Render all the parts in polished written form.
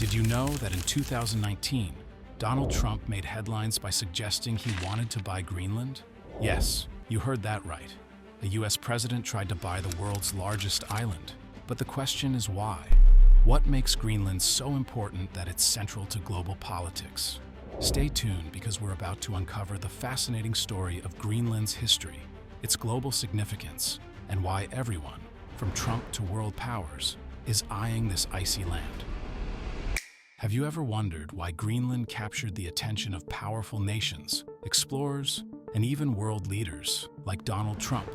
Did you know that in 2019, Donald Trump made headlines by suggesting he wanted to buy Greenland? Yes, you heard that right. A US president tried to buy the world's largest island. But the question is why? What makes Greenland so important that it's central to global politics? Stay tuned because we're about to uncover the fascinating story of Greenland's history, its global significance, and why everyone, from Trump to world powers, is eyeing this icy land. Have you ever wondered why Greenland captured the attention of powerful nations, explorers, and even world leaders like Donald Trump?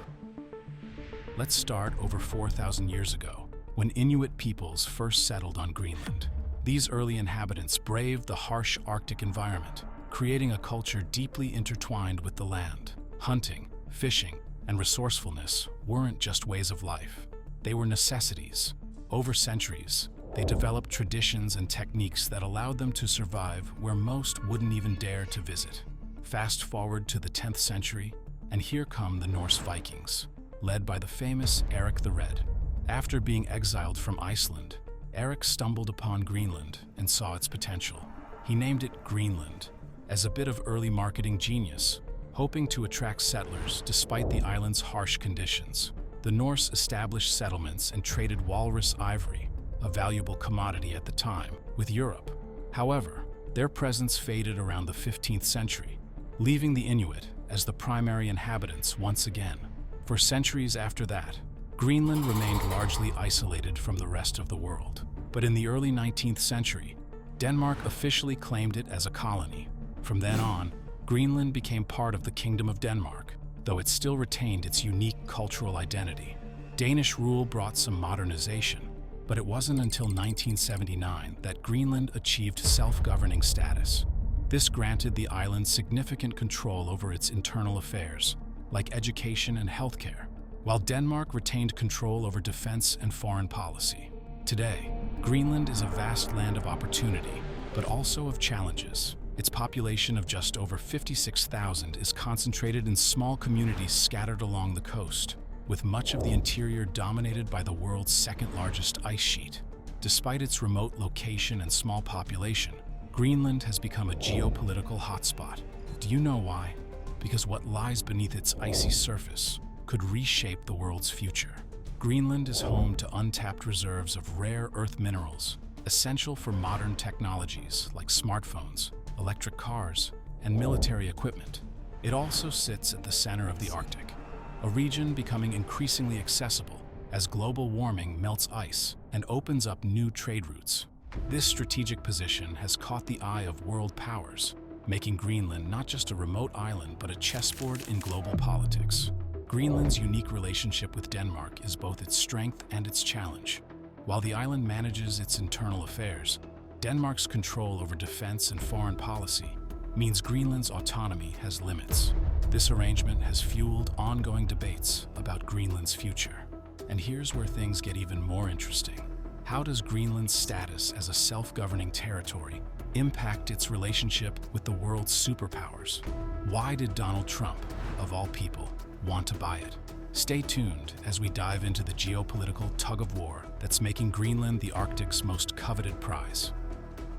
Let's start over 4,000 years ago, when Inuit peoples first settled on Greenland. These early inhabitants braved the harsh Arctic environment, creating a culture deeply intertwined with the land. Hunting, fishing, and resourcefulness weren't just ways of life. They were necessities. Over centuries, they developed traditions and techniques that allowed them to survive where most wouldn't even dare to visit. Fast forward to the 10th century, and here come the Norse Vikings, led by the famous Eric the Red. After being exiled from Iceland, Eric stumbled upon Greenland and saw its potential. He named it Greenland, as a bit of early marketing genius, hoping to attract settlers despite the island's harsh conditions. The Norse established settlements and traded walrus ivory, a valuable commodity at the time, with Europe. However, their presence faded around the 15th century, leaving the Inuit as the primary inhabitants once again. For centuries after that, Greenland remained largely isolated from the rest of the world. But in the early 19th century, Denmark officially claimed it as a colony. From then on, Greenland became part of the Kingdom of Denmark, though it still retained its unique cultural identity. Danish rule brought some modernization, but it wasn't until 1979 that Greenland achieved self-governing status. This granted the island significant control over its internal affairs, like education and healthcare, while Denmark retained control over defense and foreign policy. Today, Greenland is a vast land of opportunity, but also of challenges. Its population of just over 56,000 is concentrated in small communities scattered along the coast, with much of the interior dominated by the world's second-largest ice sheet. Despite its remote location and small population, Greenland has become a geopolitical hotspot. Do you know why? Because what lies beneath its icy surface could reshape the world's future. Greenland is home to untapped reserves of rare earth minerals, essential for modern technologies like smartphones, electric cars, and military equipment. It also sits at the center of the Arctic, a region becoming increasingly accessible as global warming melts ice and opens up new trade routes. This strategic position has caught the eye of world powers, making Greenland not just a remote island but a chessboard in global politics. Greenland's unique relationship with Denmark is both its strength and its challenge. While the island manages its internal affairs, Denmark's control over defense and foreign policy means Greenland's autonomy has limits. This arrangement has fueled ongoing debates about Greenland's future. And here's where things get even more interesting. How does Greenland's status as a self-governing territory impact its relationship with the world's superpowers? Why did Donald Trump, of all people, want to buy it? Stay tuned as we dive into the geopolitical tug-of-war that's making Greenland the Arctic's most coveted prize.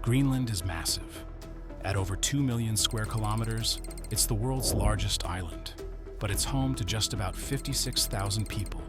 Greenland is massive. At over 2 million square kilometers, it's the world's largest island, but it's home to just about 56,000 people,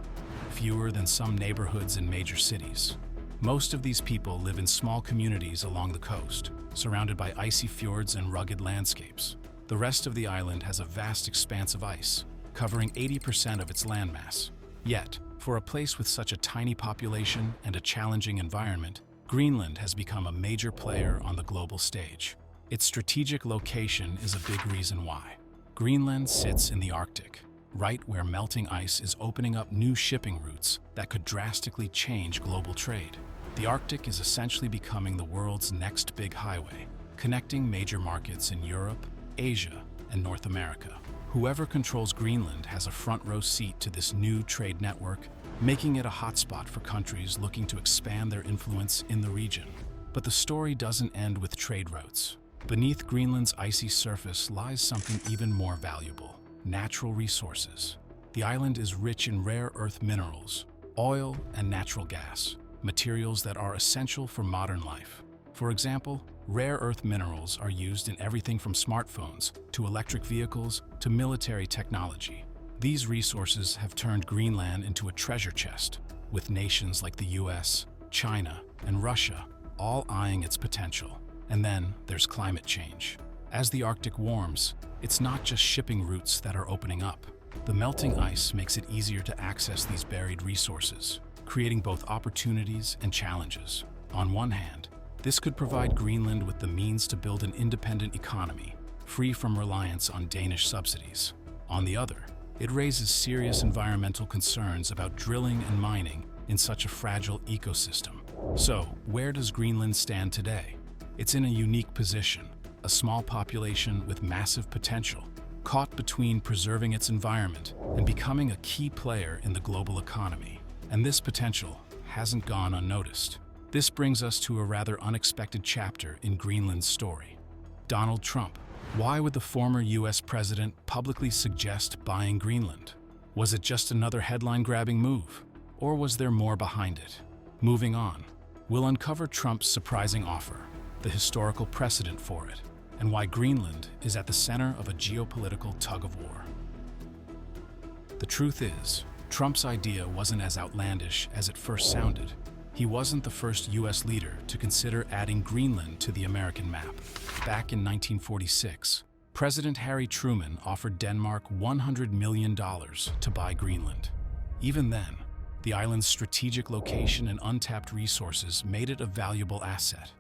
fewer than some neighborhoods in major cities. Most of these people live in small communities along the coast, surrounded by icy fjords and rugged landscapes. The rest of the island has a vast expanse of ice, covering 80% of its landmass. Yet, for a place with such a tiny population and a challenging environment, Greenland has become a major player on the global stage. Its strategic location is a big reason why. Greenland sits in the Arctic, right where melting ice is opening up new shipping routes that could drastically change global trade. The Arctic is essentially becoming the world's next big highway, connecting major markets in Europe, Asia, and North America. Whoever controls Greenland has a front-row seat to this new trade network, making it a hotspot for countries looking to expand their influence in the region. But the story doesn't end with trade routes. Beneath Greenland's icy surface lies something even more valuable: natural resources. The island is rich in rare earth minerals, oil, and natural gas, materials that are essential for modern life. For example, rare earth minerals are used in everything from smartphones to electric vehicles to military technology. These resources have turned Greenland into a treasure chest, with nations like the US, China, and Russia all eyeing its potential. And then there's climate change. As the Arctic warms, it's not just shipping routes that are opening up. The melting ice makes it easier to access these buried resources, creating both opportunities and challenges. On one hand, this could provide Greenland with the means to build an independent economy, free from reliance on Danish subsidies. On the other, it raises serious environmental concerns about drilling and mining in such a fragile ecosystem. So, where does Greenland stand today? It's in a unique position, a small population with massive potential, caught between preserving its environment and becoming a key player in the global economy. And this potential hasn't gone unnoticed. This brings us to a rather unexpected chapter in Greenland's story. Donald Trump. Why would the former US president publicly suggest buying Greenland? Was it just another headline-grabbing move? Or was there more behind it? Moving on, we'll uncover Trump's surprising offer, the historical precedent for it, and why Greenland is at the center of a geopolitical tug-of-war. The truth is, Trump's idea wasn't as outlandish as it first sounded. He wasn't the first US leader to consider adding Greenland to the American map. Back in 1946, President Harry Truman offered Denmark $100 million to buy Greenland. Even then, the island's strategic location and untapped resources made it a valuable asset.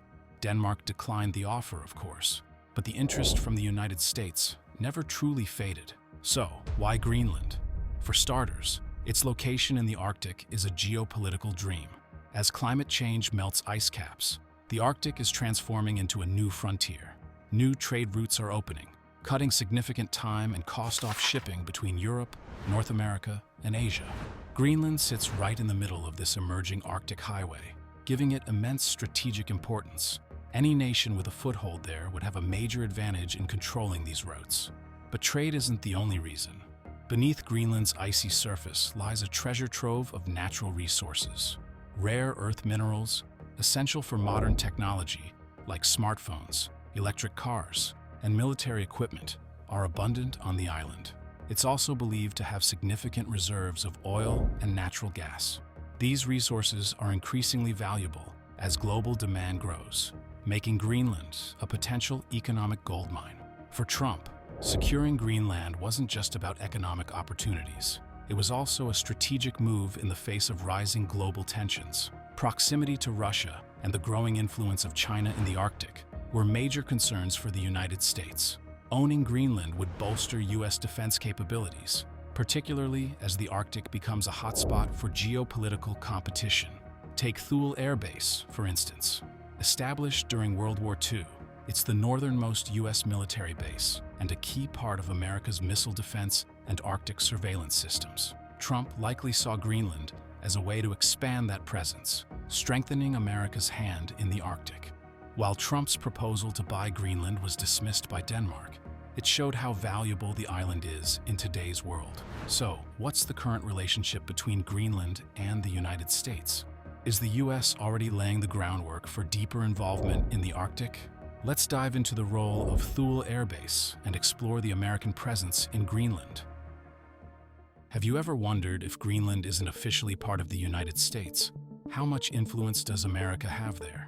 Denmark declined the offer, of course, but the interest from the United States never truly faded. So, why Greenland? For starters, its location in the Arctic is a geopolitical dream. As climate change melts ice caps, the Arctic is transforming into a new frontier. New trade routes are opening, cutting significant time and cost off shipping between Europe, North America, and Asia. Greenland sits right in the middle of this emerging Arctic highway, giving it immense strategic importance. Any nation with a foothold there would have a major advantage in controlling these routes. But trade isn't the only reason. Beneath Greenland's icy surface lies a treasure trove of natural resources. Rare earth minerals, essential for modern technology, like smartphones, electric cars, and military equipment, are abundant on the island. It's also believed to have significant reserves of oil and natural gas. These resources are increasingly valuable as global demand grows, making Greenland a potential economic goldmine. For Trump, securing Greenland wasn't just about economic opportunities. It was also a strategic move in the face of rising global tensions. Proximity to Russia and the growing influence of China in the Arctic were major concerns for the United States. Owning Greenland would bolster US defense capabilities, particularly as the Arctic becomes a hotspot for geopolitical competition. Take Thule Air Base, for instance. Established during World War II, it's the northernmost US military base and a key part of America's missile defense and Arctic surveillance systems. Trump likely saw Greenland as a way to expand that presence, strengthening America's hand in the Arctic. While Trump's proposal to buy Greenland was dismissed by Denmark, it showed how valuable the island is in today's world. So, what's the current relationship between Greenland and the United States? Is the US already laying the groundwork for deeper involvement in the Arctic? Let's dive into the role of Thule Air Base and explore the American presence in Greenland. Have you ever wondered if Greenland isn't officially part of the United States? How much influence does America have there?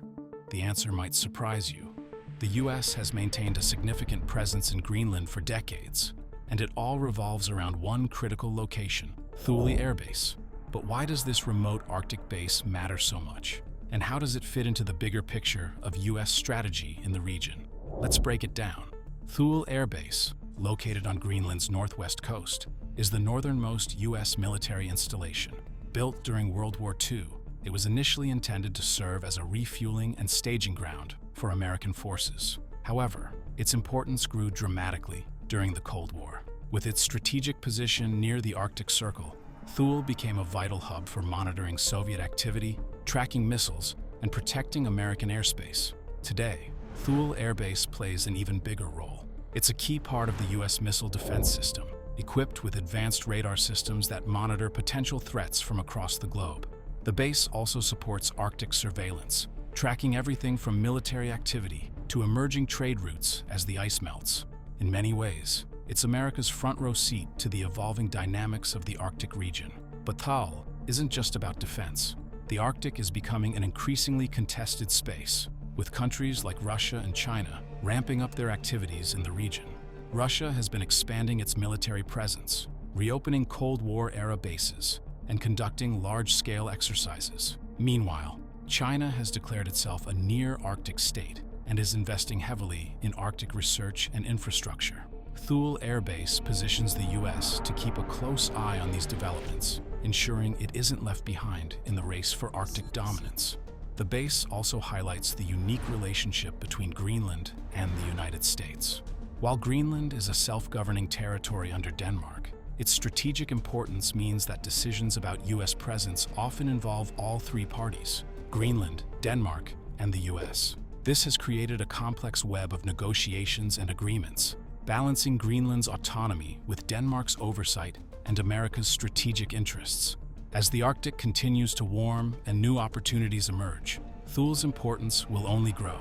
The answer might surprise you. The US has maintained a significant presence in Greenland for decades, and it all revolves around one critical location, Thule Air Base. But why does this remote Arctic base matter so much? And how does it fit into the bigger picture of US strategy in the region? Let's break it down. Thule Air Base, located on Greenland's northwest coast, is the northernmost US military installation. Built during World War II, it was initially intended to serve as a refueling and staging ground for American forces. However, its importance grew dramatically during the Cold War. With its strategic position near the Arctic Circle, Thule became a vital hub for monitoring Soviet activity, tracking missiles, and protecting American airspace. Today, Thule Air Base plays an even bigger role. It's a key part of the US missile defense system, equipped with advanced radar systems that monitor potential threats from across the globe. The base also supports Arctic surveillance, tracking everything from military activity to emerging trade routes as the ice melts. In many ways, it's America's front-row seat to the evolving dynamics of the Arctic region. But Thule isn't just about defense. The Arctic is becoming an increasingly contested space, with countries like Russia and China ramping up their activities in the region. Russia has been expanding its military presence, reopening Cold War-era bases, and conducting large-scale exercises. Meanwhile, China has declared itself a near-Arctic state and is investing heavily in Arctic research and infrastructure. Thule Air Base positions the U.S. to keep a close eye on these developments, ensuring it isn't left behind in the race for Arctic dominance. The base also highlights the unique relationship between Greenland and the United States. While Greenland is a self-governing territory under Denmark, its strategic importance means that decisions about U.S. presence often involve all three parties: Greenland, Denmark, and the U.S. This has created a complex web of negotiations and agreements, balancing Greenland's autonomy with Denmark's oversight and America's strategic interests. As the Arctic continues to warm and new opportunities emerge, Thule's importance will only grow.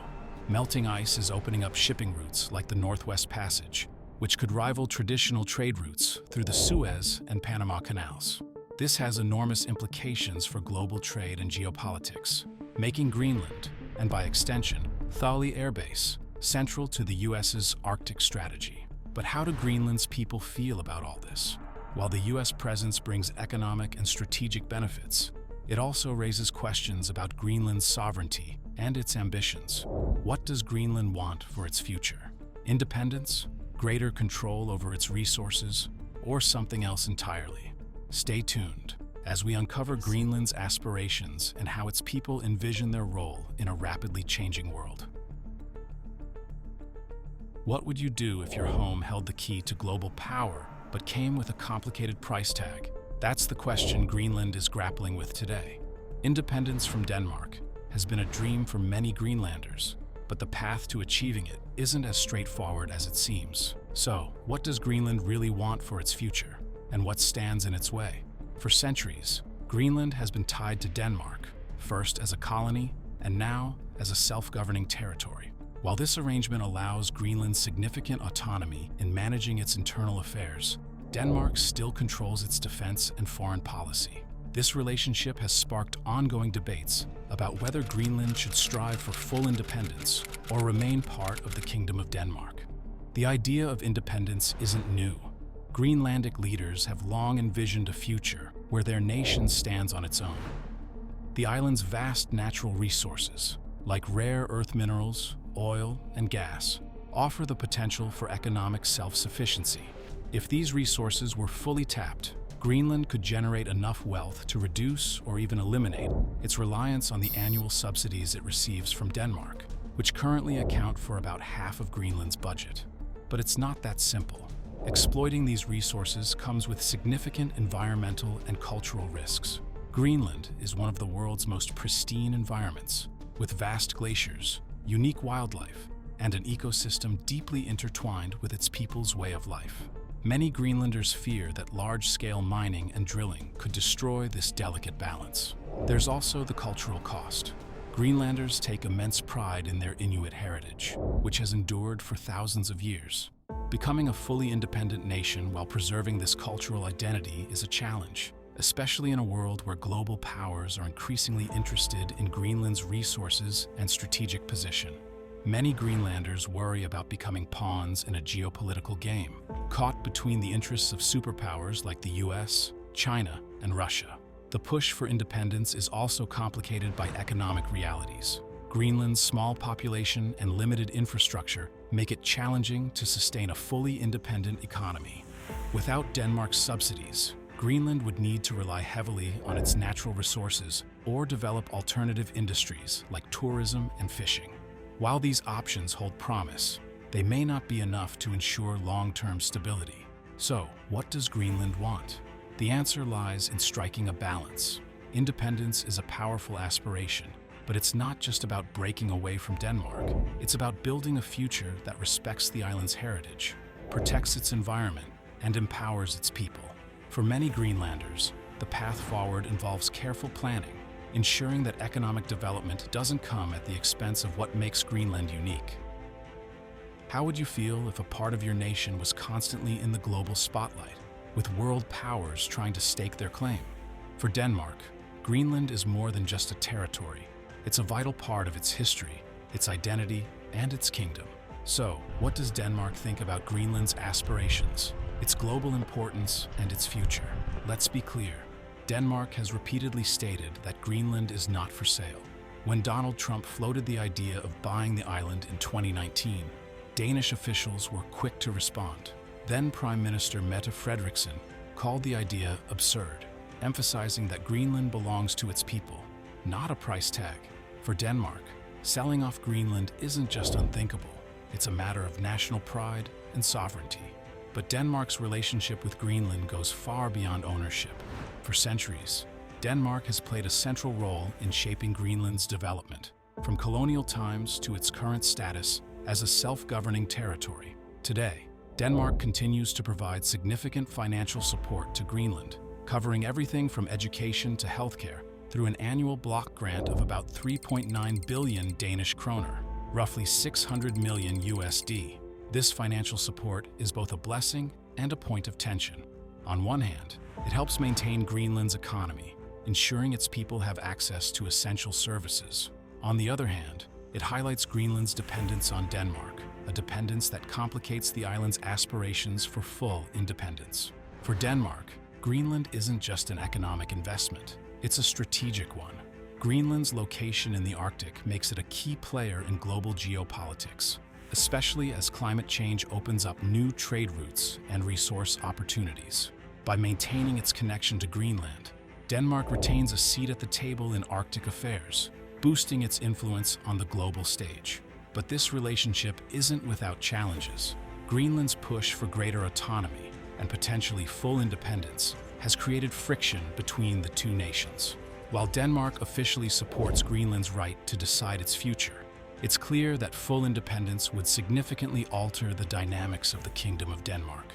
Melting ice is opening up shipping routes like the Northwest Passage, which could rival traditional trade routes through the Suez and Panama Canals. This has enormous implications for global trade and geopolitics, making Greenland, and by extension, Thule Air Base, central to the U.S.'s Arctic strategy. But how do Greenland's people feel about all this? While the U.S. presence brings economic and strategic benefits, it also raises questions about Greenland's sovereignty and its ambitions. What does Greenland want for its future? Independence, greater control over its resources, or something else entirely? Stay tuned as we uncover Greenland's aspirations and how its people envision their role in a rapidly changing world. What would you do if your home held the key to global power but came with a complicated price tag? That's the question Greenland is grappling with today. Independence from Denmark has been a dream for many Greenlanders, but the path to achieving it isn't as straightforward as it seems. So, what does Greenland really want for its future, and what stands in its way? For centuries, Greenland has been tied to Denmark, first as a colony and now as a self-governing territory. While this arrangement allows Greenland significant autonomy in managing its internal affairs, Denmark still controls its defense and foreign policy. This relationship has sparked ongoing debates about whether Greenland should strive for full independence or remain part of the Kingdom of Denmark. The idea of independence isn't new. Greenlandic leaders have long envisioned a future where their nation stands on its own. The island's vast natural resources, like rare earth minerals, oil, and gas, offer the potential for economic self-sufficiency. If these resources were fully tapped, Greenland could generate enough wealth to reduce or even eliminate its reliance on the annual subsidies it receives from Denmark, which currently account for about half of Greenland's budget. But it's not that simple. Exploiting these resources comes with significant environmental and cultural risks. Greenland is one of the world's most pristine environments, with vast glaciers, unique wildlife, and an ecosystem deeply intertwined with its people's way of life. Many Greenlanders fear that large-scale mining and drilling could destroy this delicate balance. There's also the cultural cost. Greenlanders take immense pride in their Inuit heritage, which has endured for thousands of years. Becoming a fully independent nation while preserving this cultural identity is a challenge, especially in a world where global powers are increasingly interested in Greenland's resources and strategic position. Many Greenlanders worry about becoming pawns in a geopolitical game, caught between the interests of superpowers like the US, China, and Russia. The push for independence is also complicated by economic realities. Greenland's small population and limited infrastructure make it challenging to sustain a fully independent economy. Without Denmark's subsidies, Greenland would need to rely heavily on its natural resources or develop alternative industries like tourism and fishing. While these options hold promise, they may not be enough to ensure long-term stability. So, what does Greenland want? The answer lies in striking a balance. Independence is a powerful aspiration, but it's not just about breaking away from Denmark. It's about building a future that respects the island's heritage, protects its environment, and empowers its people. For many Greenlanders, the path forward involves careful planning, ensuring that economic development doesn't come at the expense of what makes Greenland unique. How would you feel if a part of your nation was constantly in the global spotlight, with world powers trying to stake their claim? For Denmark, Greenland is more than just a territory. It's a vital part of its history, its identity, and its kingdom. So, what does Denmark think about Greenland's aspirations, its global importance, and its future? Let's be clear. Denmark has repeatedly stated that Greenland is not for sale. When Donald Trump floated the idea of buying the island in 2019, Danish officials were quick to respond. Then Prime Minister Mette Frederiksen called the idea absurd, emphasizing that Greenland belongs to its people, not a price tag. For Denmark, selling off Greenland isn't just unthinkable, it's a matter of national pride and sovereignty. But Denmark's relationship with Greenland goes far beyond ownership. For centuries, Denmark has played a central role in shaping Greenland's development, from colonial times to its current status as a self-governing territory. Today, Denmark continues to provide significant financial support to Greenland, covering everything from education to healthcare through an annual block grant of about 3.9 billion Danish kroner, roughly 600 million USD. This financial support is both a blessing and a point of tension. On one hand, it helps maintain Greenland's economy, ensuring its people have access to essential services. On the other hand, it highlights Greenland's dependence on Denmark, a dependence that complicates the island's aspirations for full independence. For Denmark, Greenland isn't just an economic investment, it's a strategic one. Greenland's location in the Arctic makes it a key player in global geopolitics, especially as climate change opens up new trade routes and resource opportunities. By maintaining its connection to Greenland, Denmark retains a seat at the table in Arctic affairs, boosting its influence on the global stage. But this relationship isn't without challenges. Greenland's push for greater autonomy and potentially full independence has created friction between the two nations. While Denmark officially supports Greenland's right to decide its future, it's clear that full independence would significantly alter the dynamics of the Kingdom of Denmark.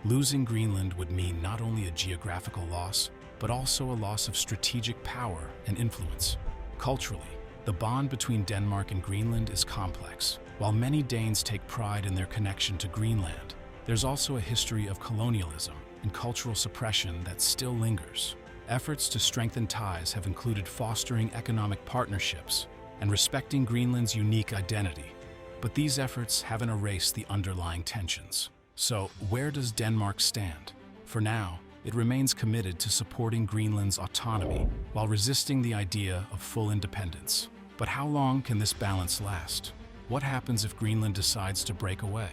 Losing Greenland would mean not only a geographical loss, but also a loss of strategic power and influence. Culturally, the bond between Denmark and Greenland is complex. While many Danes take pride in their connection to Greenland, there's also a history of colonialism and cultural suppression that still lingers. Efforts to strengthen ties have included fostering economic partnerships and respecting Greenland's unique identity. But these efforts haven't erased the underlying tensions. So, where does Denmark stand? For now, it remains committed to supporting Greenland's autonomy while resisting the idea of full independence. But how long can this balance last? What happens if Greenland decides to break away?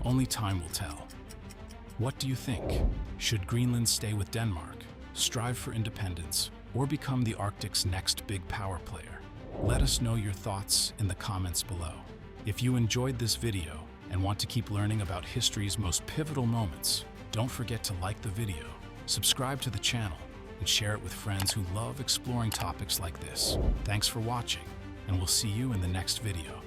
Only time will tell. What do you think? Should Greenland stay with Denmark, strive for independence, or become the Arctic's next big power player? Let us know your thoughts in the comments below. If you enjoyed this video and want to keep learning about history's most pivotal moments, don't forget to like the video, subscribe to the channel, and share it with friends who love exploring topics like this. Thanks for watching, and we'll see you in the next video.